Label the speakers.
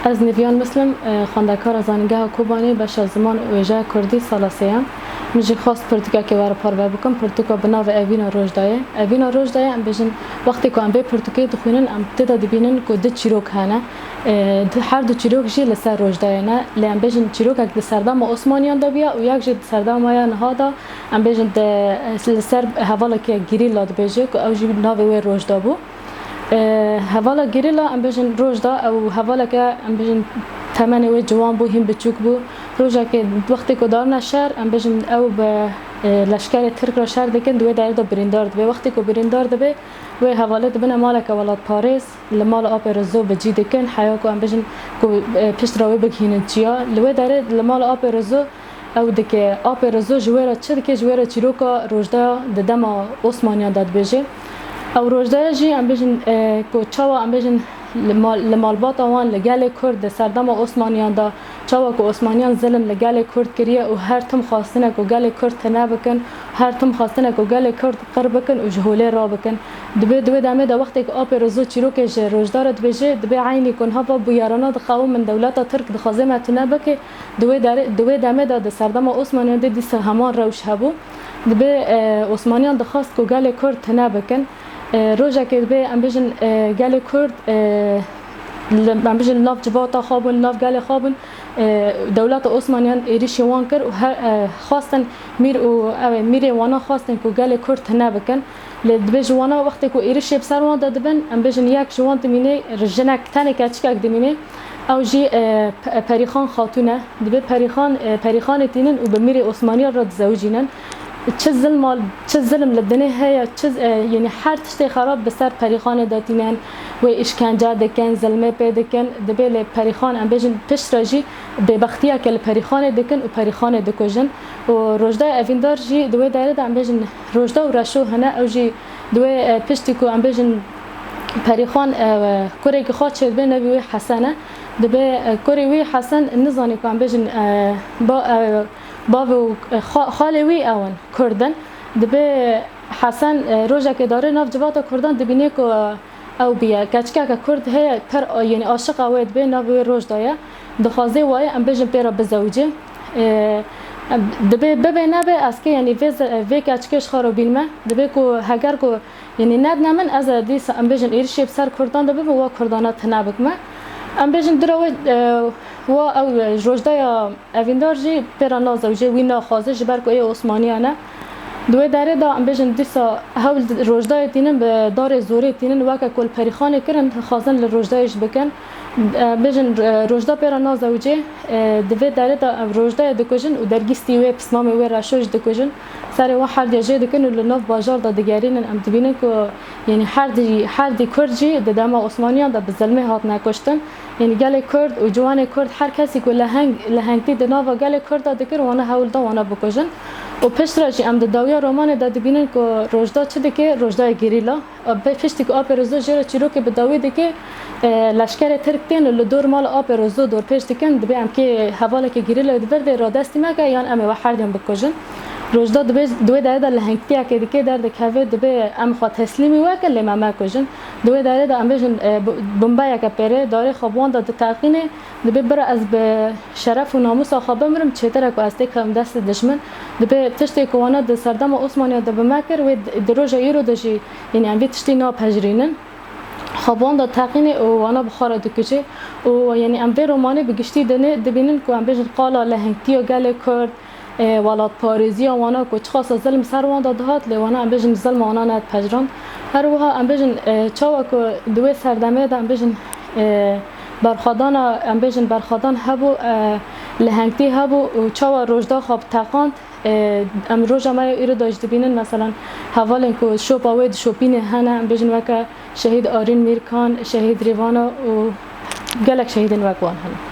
Speaker 1: از نویان مسلم خواندکار زانگاه کوبانی بش زمان ویژه کردی سالاسیم میشه خواست پرتوکا که وارد پارو بکن پرتوکا بنا و اوینا روجدایه ام بجن وقتی که ام به پرتوکی دخونن ام تدا دبینن که دو چیروک هنه هر دو چیروک جی لسر روجدایه نه لام بجن چیروک اگه سردام عثمانیان دبیا و یک جد سردام یا نهادا ام بجن لسر حوالا که گیری لاد بجه که اوجی ناوی روجدابو حوالا گریلا ام بجن روجدا او حوالا که ام بجن تمنی و جوان بو هم بچوک بو روزا که وقتی که دار نشر ام بجن او به لشکر ترک را شر دکن دوی دایر دا بریندار دبی وقتی که بریندار دبی و حواله دبن مالک ولاد پاریس لمال آب رزو بجی دکن حیا که ام بجن که پشت راوی بگهینن چیا لوی داره لمال آب رزو او دکه آب رزو جویرا چه دکه جویرا چیروکا روجدا ددم عثمانیان داد بجه او روجدا جی ام بجن کو چاوا ام بجن لمالبات آوان لگل کرد سردام عثمانیان دا چاوا کو عثمانیان ظلم لگل کرد کریه و هر تم خواستنه کو گل کرد تنه بکن هر تم خواستنه کو گل کرد قر بکن و جهوله را بکن دبی دامه دا وقتی که آب رزو چیروک ج روجدار دبیجه دبی عینی کن ها با یارانه دخاو من دولت ترک دخوازه تنه بکه دبی دامه دا سردام عثمانیان دی همان روش هبو دبی عثمانیان دخواست کو گل کرد تنه بکن روزا که به ام بجن گل کرد ام بجن ناف جواتا خوابون ناف گل خوابون دولت عثمانیان ایریش وان کرد و خواستن میر وانا خواستن که گل کرد تنه بکن لدبی جوانا وقتی که ایریش بسر وان دادبن ام بجن یک جوان تمینه رجنک تنه کچکک دمینه او جی پریخان خاتونه دبی پریخان تینن و به میر عثمانیان را زوجینن چه ظلم لدنه هيا يعني هر تشتي خراب بسر پریخان داتینن و اشکنجه دکن ظلمه پیدکن دبیل پریخان ام بجن پشتراجی به بختیه که پریخان دکن و پریخان دکوجن و روجدا اویندار جی دوی دایره ام بجن روجدا و رشو هنه او جی دوی پشتی کو ام بجن پریخان کوری که خاط شد به نبی حسنه دبی کوری وی حسن نزانی کو ام بجن با باو خاله وی اون کردن دبی حسن روزا که داره ناف جوات کردن دبینه که او بیا کچکا که کرد هی پر یعنی عاشق اوید به ناف روز دایا دخوازه وای ام بجن پیرا بزوجه دبی ببینه به از که یعنی وی کچکش خارو بیلمه دبی که هگر که یعنی ند نمن از دیس ام بجن ایرشی بسر کردن دبی و کردانات نبکمه ام بجن دروی و او روجدای اویندار جی پیران زوجه وی ناخوازه جبر که عثمانیانه دوی داره دا ام بجن دیسا هول روجدای تینن به دار زوری تینن وکا کل پریخانه کرن خوازن لروجدایش بکن بجن روجدا پیران زوجه دوی داره دا روجدای دکوجن و درگیستی وی پسمام وی راشوش دکوجن سر و هر دیجه دکن و لناف بازار دا دگرین ام دبینن که یعنی هر دی کرجی ددام عثمانیان دا بظلمه هات نکشتن یعنی گل کرد و جوان کرد هر کسی که لهنگتی دناوا گل کرد دا دکر وانا حول دا وانا بکوجن و پشتراجی ام داویا رومان دا دبینن که روجدا چه دکه روجدای گریلا پشتی که آب رزو جرا چیرو که بداوی دکه لشکر ترک تین لدور مال آب رزو دور پشت کن دبی ام که حواله که گریلا دبرده را دستی مکه یان ام وحردیم بکوجن روجدا دوی داره در لهنگتی که دیگه در دکوه دبی ام خوا تسلیمی وکل لمامه کجن دوی داره در ام بجن بمبای که پره داره خوابوان داد تاقینه دبی بر از به شرف و ناموس خوابه مرم چطور که از تکم دست دشمن دبی تشتی که وانا د سردام عثمانی دبی مکر و دروجه ایرو دجی یعنی ام تشتی ناپذیرینن خوابوان داد تاقینه و وانا بخاره دکچه و یعنی ام به رومانه بگشتی دنه دبینن که ام بجن قالا لهنگتی و گله کرد ولاد پاریزی وانا کو خاص ظلم سروان دادهات لوانا ام بجن ظلم وانا نت پجران هر وها ام بجن چاوا کو دوی سردمه ام بجن برخدان ام بجن برخدان هبو لهنگتی هبو و چاوا روجدا خواب تاقاند ام روجا ما ایرو داشت بینن مثلا حوالن کو شوپاوید شوپین هنه ام بجن وکا شهید آرین میرکان شهید ریوانا و گلک شهیدن وکوان هنه